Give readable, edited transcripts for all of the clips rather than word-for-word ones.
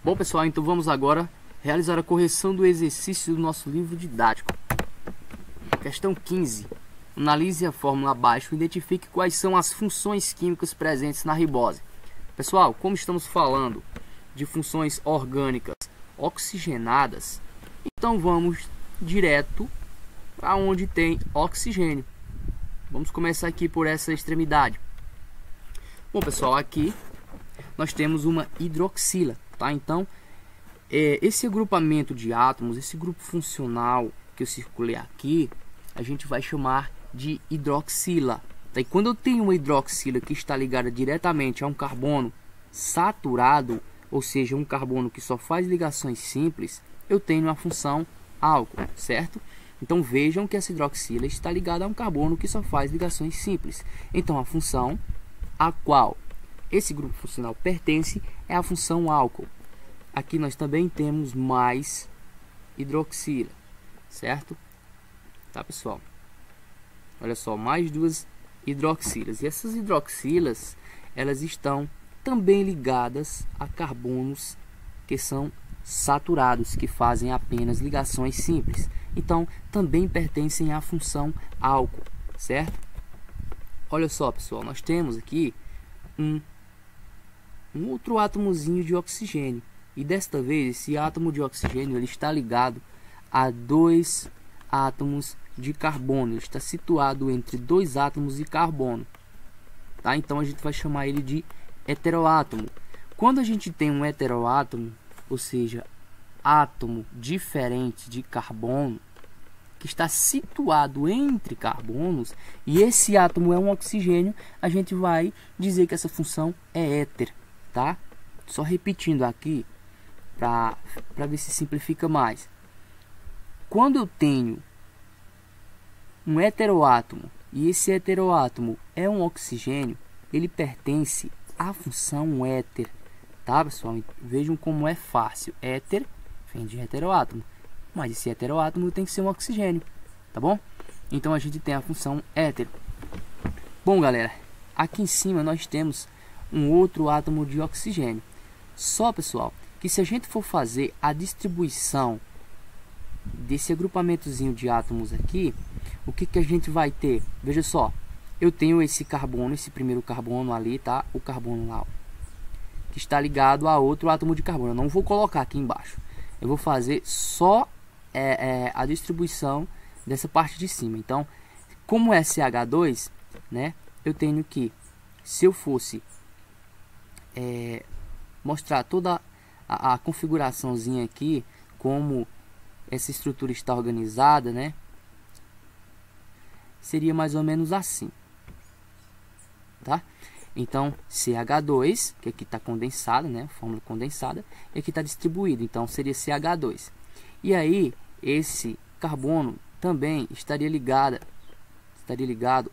Bom pessoal, então vamos agora realizar a correção do exercício do nosso livro didático. Questão 15. Analise a fórmula abaixo e identifique quais são as funções químicas presentes na ribose. Pessoal, como estamos falando de funções orgânicas oxigenadas, então vamos direto para onde tem oxigênio. Vamos começar aqui por essa extremidade. Bom pessoal, aqui nós temos uma hidroxila, tá? Então, esse agrupamento de átomos, esse grupo funcional que eu circulei aqui, a gente vai chamar de hidroxila. Tá? E quando eu tenho uma hidroxila que está ligada diretamente a um carbono saturado, ou seja, um carbono que só faz ligações simples, eu tenho a função álcool, certo? Então vejam que essa hidroxila está ligada a um carbono que só faz ligações simples. Então a função a qual esse grupo funcional pertence é a função álcool. Aqui nós também temos mais hidroxila, certo? Tá, pessoal? Olha só, mais duas hidroxilas. E essas hidroxilas, elas estão também ligadas a carbonos que são saturados, que fazem apenas ligações simples. Então, também pertencem à função álcool, certo? Olha só, pessoal, nós temos aqui um outro átomozinho de oxigênio. E desta vez, esse átomo de oxigênio ele está ligado a dois átomos de carbono. Ele está situado entre dois átomos de carbono. Tá? Então, a gente vai chamar ele de heteroátomo. Quando a gente tem um heteroátomo, ou seja, átomo diferente de carbono, que está situado entre carbonos, e esse átomo é um oxigênio, a gente vai dizer que essa função é éter, tá? Só repetindo aqui, para ver se simplifica mais. Quando eu tenho um heteroátomo, e esse heteroátomo é um oxigênio, ele pertence à função éter, tá, pessoal? Vejam como é fácil. Éter vem de heteroátomo. Mas esse heteroátomo tem que ser um oxigênio, tá bom? Então a gente tem a função éter. Bom, galera, aqui em cima nós temos um outro átomo de oxigênio. Só, pessoal, que se a gente for fazer a distribuição desse agrupamentozinho de átomos aqui, o que a gente vai ter? Veja só, eu tenho esse carbono, esse primeiro carbono ali, tá? O carbono lá, que está ligado a outro átomo de carbono. Eu não vou colocar aqui embaixo. Eu vou fazer só a distribuição dessa parte de cima. Então, como é CH2, né, eu tenho que, se eu fosse mostrar toda a configuraçãozinha aqui, como essa estrutura está organizada, né, seria mais ou menos assim, tá? Então, CH2, que aqui está condensado, né, fórmula condensada, e aqui está distribuído, então seria CH2. E aí, esse carbono também estaria ligado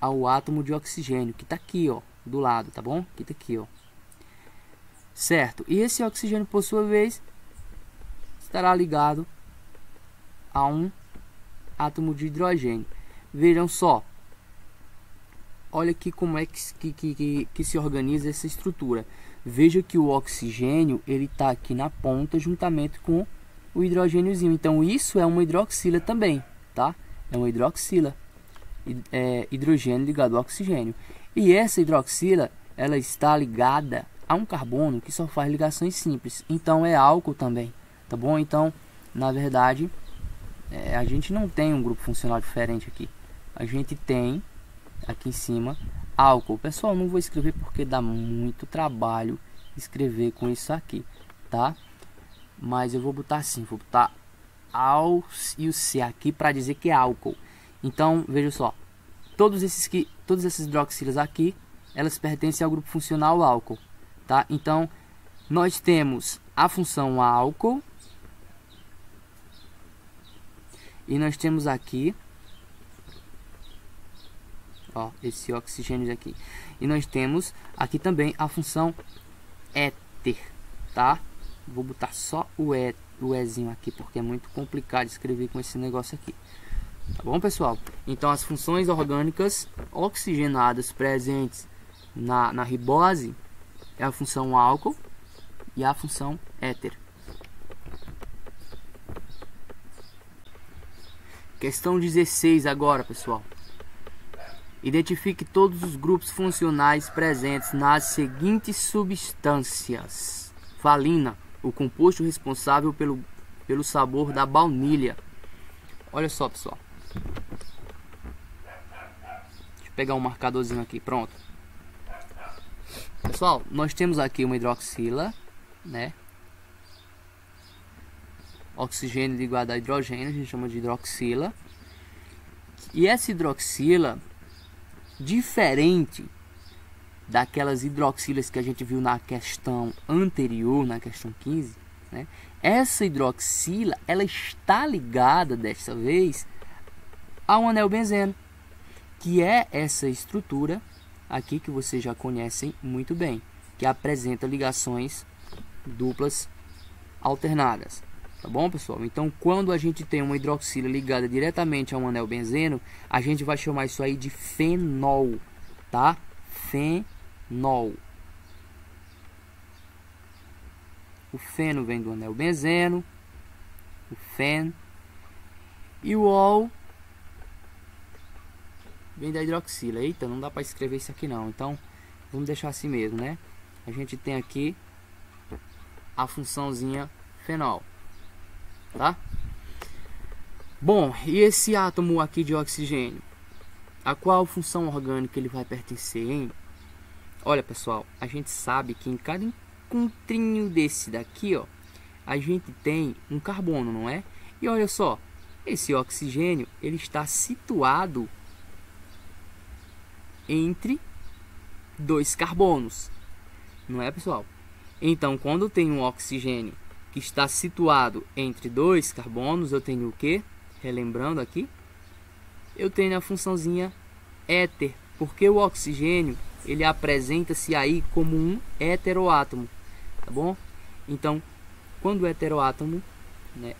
ao átomo de oxigênio, que está aqui, ó, do lado, tá bom? Que está aqui, ó. Certo? E esse oxigênio, por sua vez, estará ligado a um átomo de hidrogênio. Vejam só. Olha aqui como é que se organiza essa estrutura. Veja que o oxigênio ele está aqui na ponta juntamente com o hidrogêniozinho. Então isso é uma hidroxila também, tá? É uma hidroxila, hidrogênio ligado ao oxigênio. E essa hidroxila ela está ligada a um carbono que só faz ligações simples. Então é álcool também, tá bom? Então na verdade a gente não tem um grupo funcional diferente aqui. A gente tem aqui em cima álcool. Pessoal, não vou escrever porque dá muito trabalho escrever com isso aqui, tá? Mas eu vou botar assim, vou botar AL e o C aqui para dizer que é álcool. Então, veja só, todas essas hidroxilas aqui, elas pertencem ao grupo funcional álcool, tá? Então, nós temos a função álcool e nós temos aqui, ó, esse oxigênio aqui. E nós temos aqui também a função éter, tá? Vou botar só o Ezinho aqui, porque é muito complicado escrever com esse negócio aqui. Tá bom, pessoal? Então, as funções orgânicas oxigenadas presentes na ribose é a função álcool e a função éter. Questão 16 agora, pessoal. Identifique todos os grupos funcionais presentes nas seguintes substâncias. Valina, o composto responsável pelo sabor da baunilha. Olha só, pessoal. Deixa eu pegar um marcadorzinho aqui, pronto. Pessoal, nós temos aqui uma hidroxila, né? Oxigênio ligado a hidrogênio, a gente chama de hidroxila. E essa hidroxila, diferente daquelas hidroxilas que a gente viu na questão anterior, na questão 15, né? Essa hidroxila, ela está ligada desta vez a um anel benzeno, que é essa estrutura aqui que vocês já conhecem muito bem, que apresenta ligações duplas alternadas. Tá bom, pessoal? Então, quando a gente tem uma hidroxila ligada diretamente a um anel benzeno, a gente vai chamar isso aí de fenol, tá? Fenol. O feno vem do anel benzeno, o fen, e o ol vem da hidroxila. Eita, não dá para escrever isso aqui não, então vamos deixar assim mesmo, né? A gente tem aqui a funçãozinha fenol. Tá? Bom, e esse átomo aqui de oxigênio, a qual função orgânica ele vai pertencer, hein? Olha, pessoal, a gente sabe que em cada encontrinho desse daqui, ó, a gente tem um carbono, não é? E olha só, esse oxigênio, ele está situado entre dois carbonos, não é, pessoal? Então, quando tem um oxigênio que está situado entre dois carbonos, eu tenho o que? Relembrando aqui, eu tenho a funçãozinha éter, porque o oxigênio ele apresenta-se aí como um heteroátomo, tá bom? Então, quando o heteroátomo, né,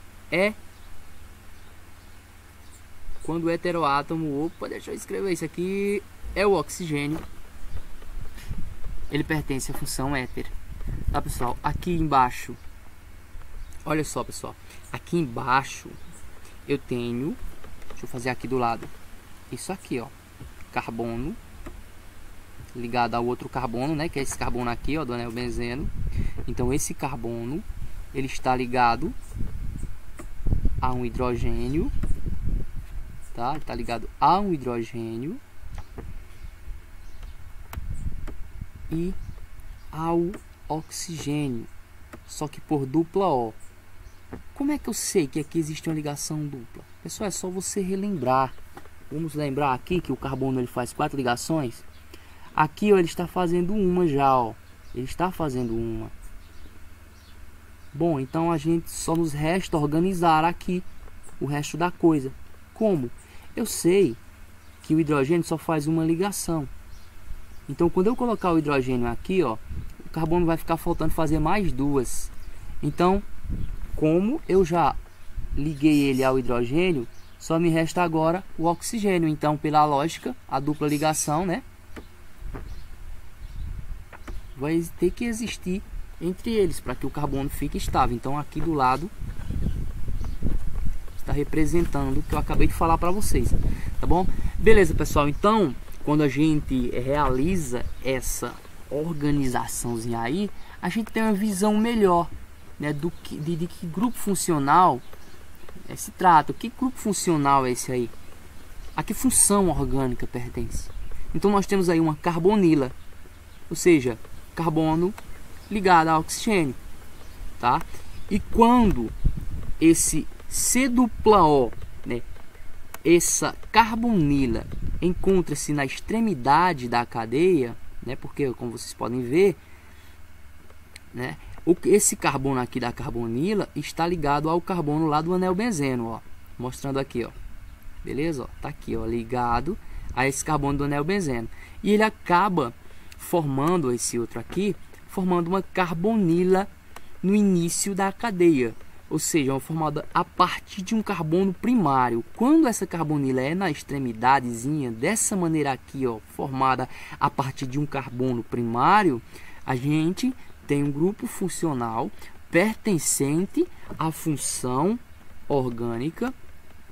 quando o heteroátomo, opa, deixa eu escrever isso aqui, é o oxigênio, ele pertence à função éter, tá, pessoal? Aqui embaixo, olha só, pessoal, aqui embaixo eu tenho, deixa eu fazer aqui do lado, isso aqui, ó, carbono ligado ao outro carbono, né, que é esse carbono aqui, ó, do anel benzeno. Então esse carbono ele está ligado a um hidrogênio, tá? Está ligado a um hidrogênio e ao oxigênio, só que por dupla O. Como é que eu sei que aqui existe uma ligação dupla? Pessoal, é só você relembrar. Vamos lembrar aqui que o carbono ele faz 4 ligações. Aqui, ó, ele está fazendo uma já, ó. Ele está fazendo uma. Bom, então a gente só nos resta organizar aqui o resto da coisa. Como? Eu sei que o hidrogênio só faz uma ligação. Então, quando eu colocar o hidrogênio aqui, ó, o carbono vai ficar faltando fazer mais 2. Então, como eu já liguei ele ao hidrogênio, só me resta agora o oxigênio. Então, pela lógica, a dupla ligação, né, vai ter que existir entre eles para que o carbono fique estável. Então, aqui do lado está representando o que eu acabei de falar para vocês, tá bom? Beleza, pessoal. Então, quando a gente realiza essa organizaçãozinha aí, a gente tem uma visão melhor, né, de que grupo funcional se trata. Que grupo funcional é esse aí? A que função orgânica pertence? Então nós temos aí uma carbonila, ou seja, carbono ligado a oxigênio, tá? E quando esse C-O, né, essa carbonila encontra-se na extremidade da cadeia, né, porque como vocês podem ver, né, esse carbono aqui da carbonila está ligado ao carbono lá do anel benzeno, ó, mostrando aqui, ó, beleza, ó, tá aqui, ó, ligado a esse carbono do anel benzeno, e ele acaba formando esse outro aqui, formando uma carbonila no início da cadeia, ou seja, uma formada a partir de um carbono primário. Quando essa carbonila é na extremidadezinha, dessa maneira aqui, ó, formada a partir de um carbono primário, a gente tem um grupo funcional pertencente à função orgânica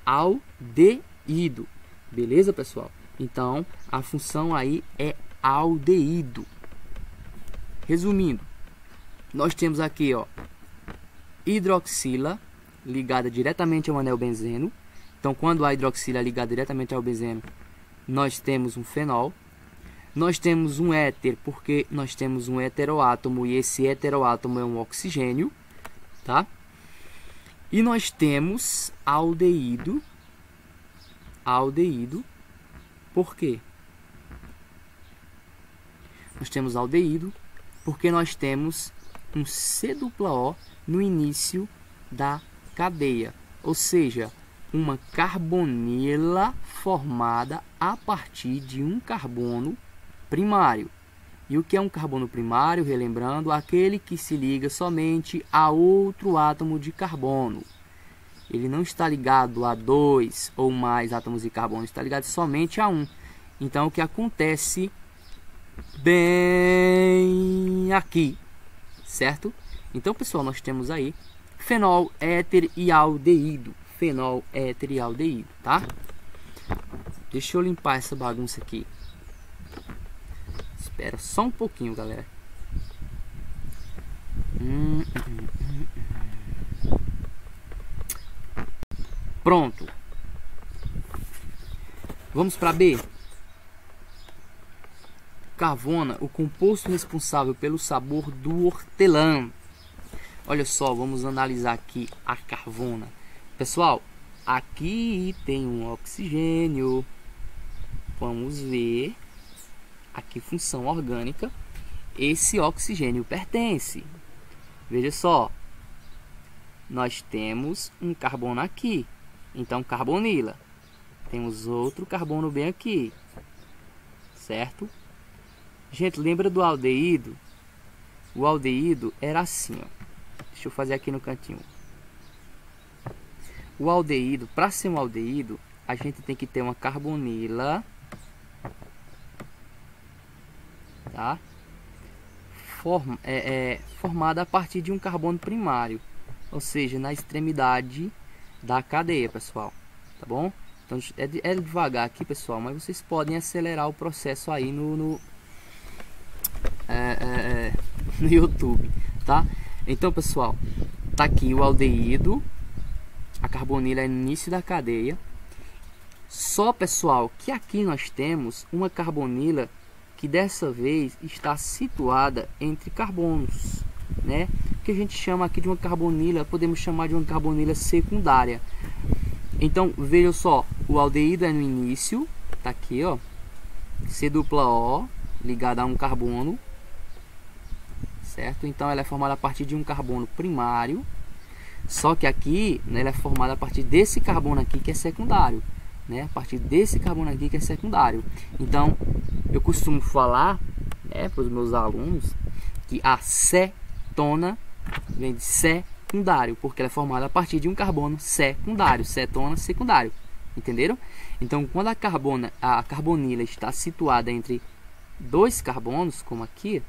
aldeído. Beleza, pessoal? Então, a função aí é aldeído. Resumindo, nós temos aqui, ó, hidroxila ligada diretamente ao anel benzeno. Então, quando a hidroxila é ligada diretamente ao benzeno, nós temos um fenol. Nós temos um éter, porque nós temos um heteroátomo, e esse heteroátomo é um oxigênio, tá? E nós temos aldeído. Aldeído, por quê? Nós temos aldeído porque nós temos um C-O no início da cadeia, ou seja, uma carbonila formada a partir de um carbono primário. E o que é um carbono primário? Relembrando, aquele que se liga somente a outro átomo de carbono. Ele não está ligado a 2 ou mais átomos de carbono, está ligado somente a um. Então, o que acontece bem aqui, certo? Então, pessoal, nós temos aí fenol, éter e aldeído. Fenol, éter e aldeído, tá? Deixa eu limpar essa bagunça aqui. Espera só um pouquinho, galera. Pronto. Vamos para B. Carvona, o composto responsável pelo sabor do hortelã. Olha só, vamos analisar aqui a carvona. Pessoal, aqui tem um oxigênio. Vamos ver aqui função orgânica. Esse oxigênio pertence. Veja só, nós temos um carbono aqui, então carbonila. Temos outro carbono bem aqui, certo? Gente, lembra do aldeído? O aldeído era assim, ó. Deixa eu fazer aqui no cantinho. O aldeído, para ser um aldeído, a gente tem que ter uma carbonila, tá? Formada a partir de um carbono primário, ou seja, na extremidade da cadeia, pessoal, tá bom? Então é devagar aqui, pessoal, mas vocês podem acelerar o processo aí no YouTube, tá? Então, pessoal, tá aqui o aldeído, a carbonila é no início da cadeia. Só, pessoal, que aqui nós temos uma carbonila que dessa vez está situada entre carbonos, né? Que a gente chama aqui de uma carbonila, podemos chamar de uma carbonila secundária. Então, veja só, o aldeído é no início, tá aqui, ó, C-O ligada a um carbono, certo? Então, ela é formada a partir de um carbono primário, só que aqui, né, ela é formada a partir desse carbono aqui que é secundário, né? A partir desse carbono aqui que é secundário. Então, eu costumo falar, né, para os meus alunos que a cetona vem de secundário, porque ela é formada a partir de um carbono secundário, cetona secundário, entenderam? Então, quando a carbonila está situada entre dois carbonos, como aqui,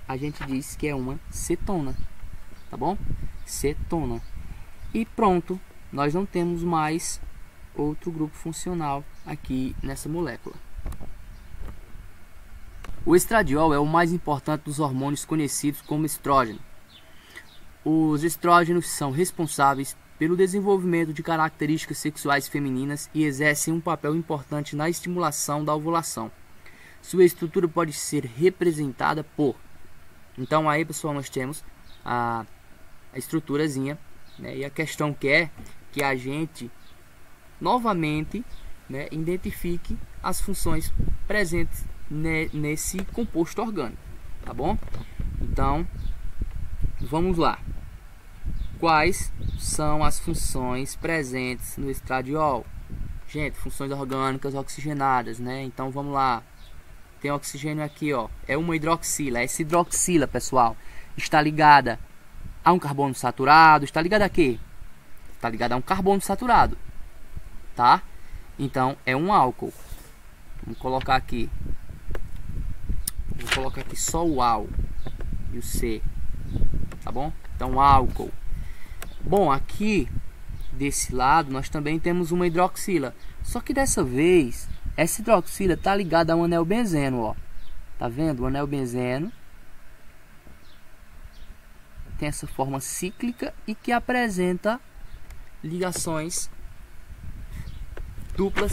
a gente diz que é uma cetona, tá bom? Cetona. E pronto, nós não temos mais outro grupo funcional aqui nessa molécula. O estradiol é o mais importante dos hormônios conhecidos como estrógeno. Os estrógenos são responsáveis pelo desenvolvimento de características sexuais femininas e exercem um papel importante na estimulação da ovulação. Sua estrutura pode ser representada por... Então aí, pessoal, nós temos a estruturazinha, né? E a questão que é que a gente novamente, né, identifique as funções presentes nesse composto orgânico, tá bom? Então, vamos lá. Quais são as funções presentes no estradiol? Gente, funções orgânicas oxigenadas, né? Então, vamos lá. Tem oxigênio aqui, ó. É uma hidroxila. Essa hidroxila, pessoal, está ligada a um carbono saturado. Está ligada a quê? Está ligada a um carbono saturado, tá? Então, é um álcool. Vamos colocar aqui. Vou colocar aqui só o AL e o C, tá bom? Então, álcool. Bom, aqui desse lado nós também temos uma hidroxila. Só que dessa vez, essa hidroxila está ligada a um anel benzeno, ó. Tá vendo? O anel benzeno tem essa forma cíclica e que apresenta ligações duplas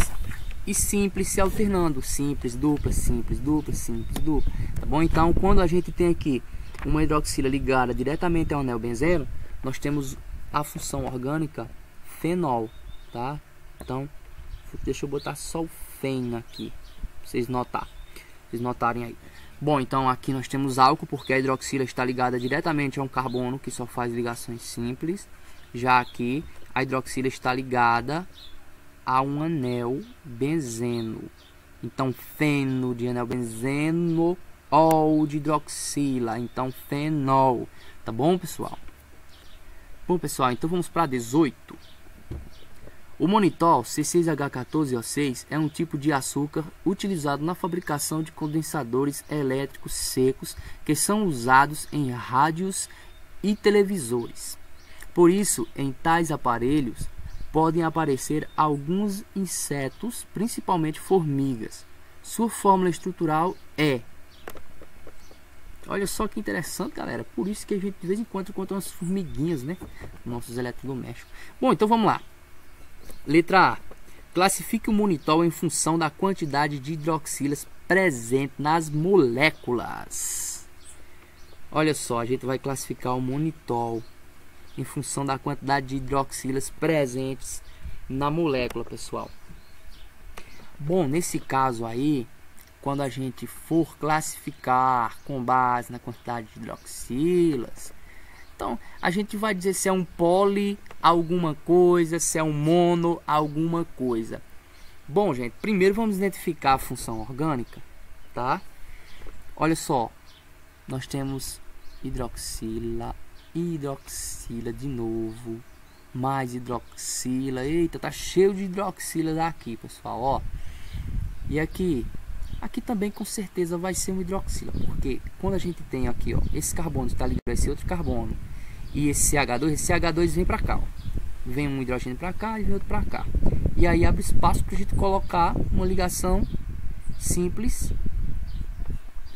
e simples se alternando. Simples, dupla, simples, dupla, simples, dupla. Tá bom? Então, quando a gente tem aqui uma hidroxila ligada diretamente ao anel benzeno, nós temos a função orgânica fenol, tá? Então, deixa eu botar só o fen aqui, pra vocês notarem aí. Bom, então aqui nós temos álcool, porque a hidroxila está ligada diretamente a um carbono que só faz ligações simples. Já aqui, a hidroxila está ligada a um anel benzeno. Então, feno de anel benzeno, ol de hidroxila, então fenol. Tá bom, pessoal? Bom, pessoal, então vamos para 18. O manitol C6H14O6 é um tipo de açúcar utilizado na fabricação de condensadores elétricos secos que são usados em rádios e televisores. Por isso, em tais aparelhos podem aparecer alguns insetos, principalmente formigas. Sua fórmula estrutural é... Olha só que interessante, galera. Por isso que a gente de vez em quando encontra umas formiguinhas, né? Nossos eletrodomésticos. Bom, então vamos lá. Letra A. Classifique o manitol em função da quantidade de hidroxilas presente nas moléculas. Olha só, a gente vai classificar o manitol em função da quantidade de hidroxilas presentes na molécula, pessoal. Bom, nesse caso aí, quando a gente for classificar com base na quantidade de hidroxilas, então a gente vai dizer se é um poli alguma coisa, se é um mono alguma coisa. Bom, gente, primeiro vamos identificar a função orgânica, tá? Olha só, nós temos hidroxila, hidroxila de novo, mais hidroxila. Eita, tá cheio de hidroxilas aqui, pessoal, ó. E aqui também com certeza vai ser um hidroxila, porque quando a gente tem aqui, ó, esse carbono está ligado a esse outro carbono e esse CH2 vem para cá, ó. Vem um hidrogênio para cá e vem outro para cá. E aí abre espaço para a gente colocar uma ligação simples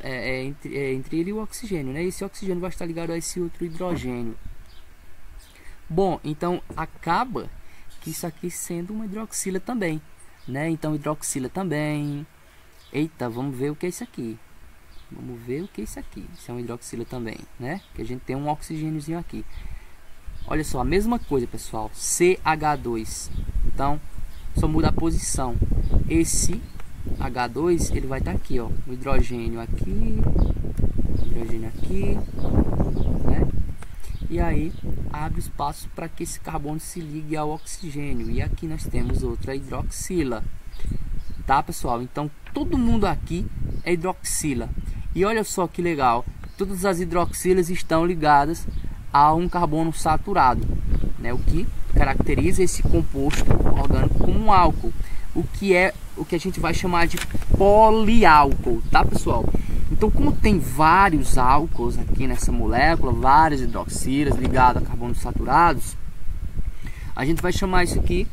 entre ele e o oxigênio, né? Esse oxigênio vai estar ligado a esse outro hidrogênio. Bom, então acaba que isso aqui sendo uma hidroxila também, né? Então hidroxila também. Eita, vamos ver o que é isso aqui. Vamos ver o que é isso aqui. Isso é um hidroxila também, né? Que a gente tem um oxigêniozinho aqui. Olha só, a mesma coisa, pessoal. CH2. Então, só muda a posição. Esse H2, ele vai estar aqui, ó. O hidrogênio aqui, né? E aí, abre espaço para que esse carbono se ligue ao oxigênio. E aqui nós temos outra hidroxila. Tá, pessoal? Então, todo mundo aqui é hidroxila. E olha só que legal. Todas as hidroxilas estão ligadas a um carbono saturado, né? O que caracteriza esse composto orgânico como um álcool. O que a gente vai chamar de poliálcool, tá, pessoal? Então, como tem vários álcools aqui nessa molécula, várias hidroxilas ligadas a carbonos saturados, a gente vai chamar isso aqui,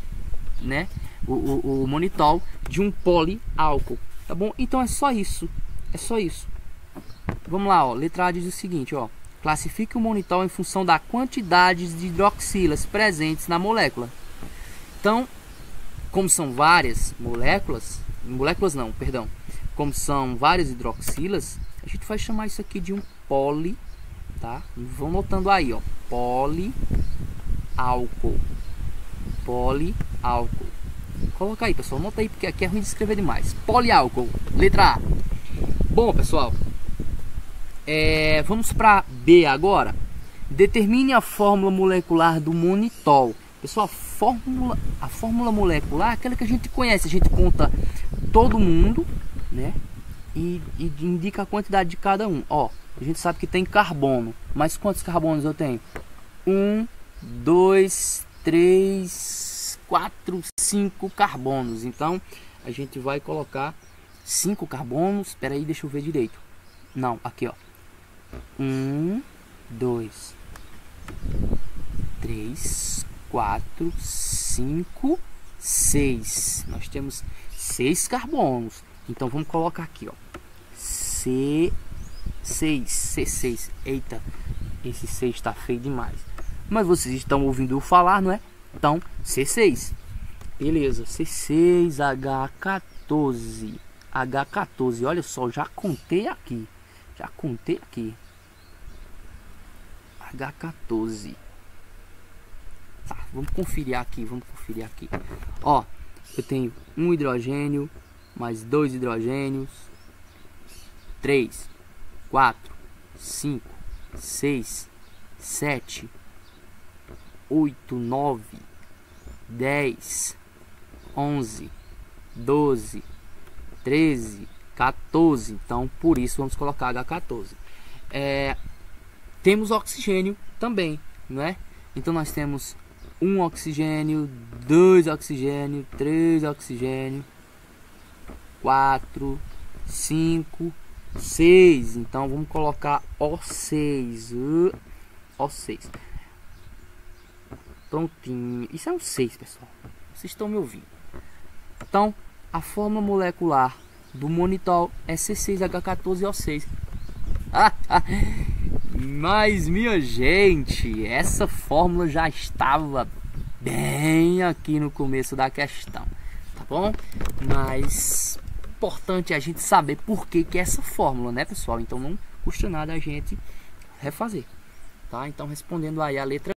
né? O manitol de um poliálcool, tá bom? Então é só isso, Vamos lá, ó. Letra A diz o seguinte, ó: classifique o manitol em função da quantidade de hidroxilas presentes na molécula. Então, como são várias como são várias hidroxilas, a gente vai chamar isso aqui de um poli, tá? Vão notando aí, ó, poliálcool. Coloca aí, pessoal, nota aí, porque aqui é ruim de escrever demais. Poliálcool, letra A. Bom, pessoal, vamos para B agora. Determine a fórmula molecular do manitol. Pessoal, a fórmula molecular é aquela que a gente conhece. A gente conta todo mundo, né? E indica a quantidade de cada um. Ó, a gente sabe que tem carbono. Mas quantos carbonos eu tenho? 1, 2, 3, 4, 5 carbonos. Então, a gente vai colocar 5 carbonos. Espera aí, deixa eu ver direito. Não, aqui, ó. 1, 2, 3, 4, 5, 6. Nós temos 6 carbonos. Então vamos colocar aqui, ó. C6. Eita, esse 6 está feio demais. Mas vocês estão ouvindo eu falar, não é? Então, C6. Beleza, C6H14. H14, olha só, já contei aqui. H14. Tá, vamos conferir aqui. Ó, eu tenho um hidrogênio, mais 2 hidrogênios. 3, 4, 5, 6, 7, 8, 9, 10, 11, 12, 13, 14. Então, por isso vamos colocar H14. Temos oxigênio também, não é? Então nós temos 1 oxigênio, 2 oxigênio, 3 oxigênio, 4, 5, 6. Então vamos colocar O6. O6. Prontinho. Isso é um 6, pessoal. Vocês estão me ouvindo. Então, a fórmula molecular do monitol é C6H14O6. Mas, minha gente, essa fórmula já estava bem aqui no começo da questão, tá bom? Mas importante é a gente saber por que é essa fórmula, né, pessoal? Então não custa nada a gente refazer, tá? Então, respondendo aí a letra